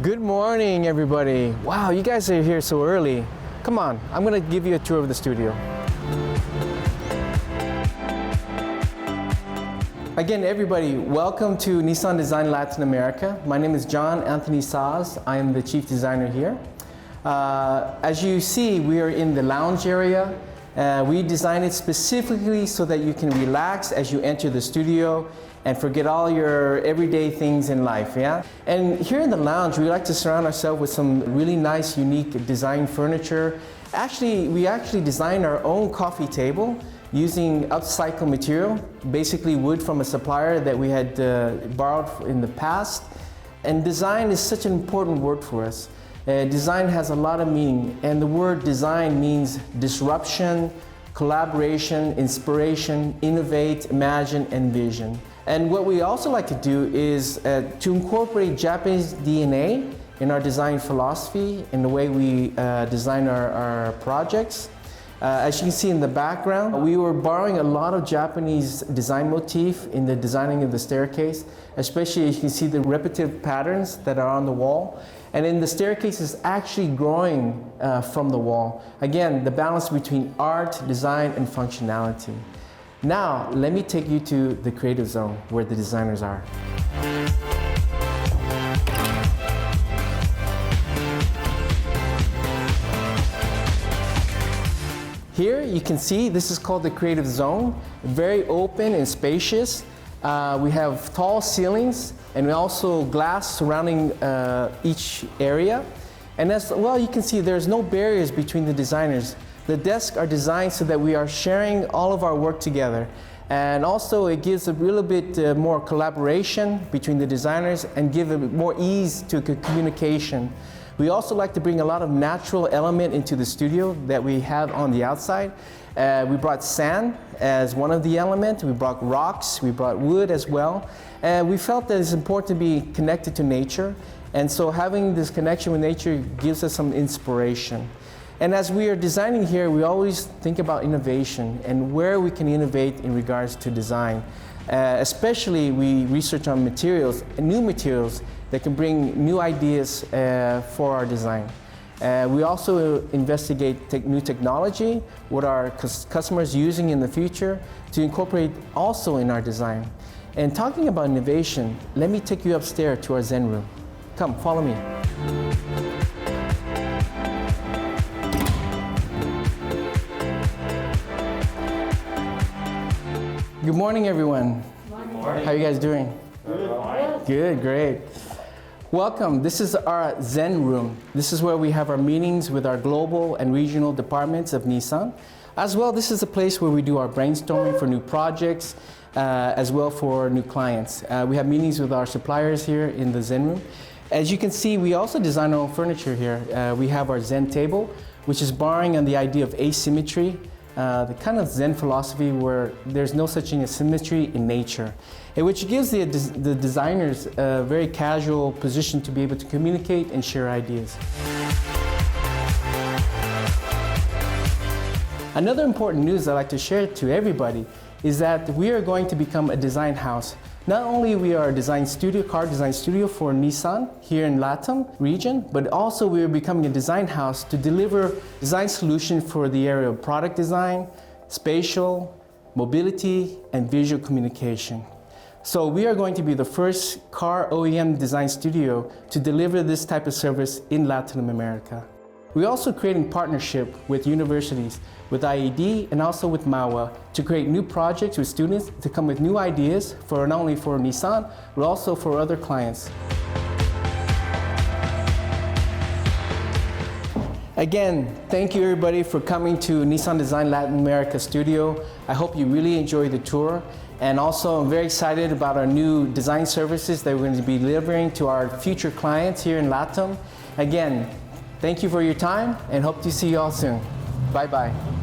Good morning, everybody. Wow, you guys are here so early. Come on, I'm gonna give you a tour of the studio. Again, everybody, welcome to Nissan Design Latin America. My name is John Anthony Sahs. I am the chief designer here. As you see, we are in the lounge area. We designed it specifically so that you can relax as you enter the studio and forget all your everyday things in life, yeah? And here in the lounge, we like to surround ourselves with some really nice, unique design furniture. We actually designed our own coffee table using upcycled material, basically wood from a supplier that we had borrowed in the past. And design is such an important word for us. Design has a lot of meaning, and the word design means disruption, collaboration, inspiration, innovate, imagine, and vision. And what we also like to do is to incorporate Japanese DNA in our design philosophy, in the way we design our projects. As you can see in the background, we were borrowing a lot of Japanese design motif in the designing of the staircase, especially as you can see the repetitive patterns that are on the wall. And then the staircase is actually growing from the wall. Again, the balance between art, design, and functionality. Now, let me take you to the creative zone where the designers are. Here you can see this is called the creative zone, very open and spacious. We have tall ceilings and also glass surrounding each area. And as well, you can see there's no barriers between the designers. The desks are designed so that we are sharing all of our work together. And also it gives a little bit more collaboration between the designers and give a bit more ease to communication. We also like to bring a lot of natural element into the studio that we have on the outside. We brought sand as one of the elements. We brought rocks, we brought wood as well. And we felt that it's important to be connected to nature. And so having this connection with nature gives us some inspiration. And as we are designing here, we always think about innovation and where we can innovate in regards to design. Especially we research on materials, new materials that can bring new ideas for our design. We also investigate new technology, what our customers using in the future to incorporate also in our design. And talking about innovation, let me take you upstairs to our Zen room. Come, follow me. Good morning, everyone. Good morning. How are you guys doing? Good. Good, great. Welcome. This is our Zen room. This is where we have our meetings with our global and regional departments of Nissan. As well, this is a place where we do our brainstorming for new projects, as well for new clients. We have meetings with our suppliers here in the Zen room. As you can see, we also design our own furniture here. We have our Zen table, which is borrowing on the idea of asymmetry, the kind of Zen philosophy where there's no such thing as symmetry in nature, and which gives the designers a very casual position to be able to communicate and share ideas. Another important news I'd like to share to everybody is that we are going to become a design house. Not only we are a design studio, car design studio for Nissan here in LATAM region, but also we are becoming a design house to deliver design solutions for the area of product design, spatial, mobility, and visual communication. So we are going to be the first car OEM design studio to deliver this type of service in Latin America. We're also creating partnership with universities, with IED and also with MAUA to create new projects with students to come with new ideas for not only for Nissan, but also for other clients. Again, thank you everybody for coming to Nissan Design Latin America studio. I hope you really enjoyed the tour. And also I'm very excited about our new design services that we're going to be delivering to our future clients here in LATAM. Again, thank you for your time and hope to see you all soon. Bye-bye.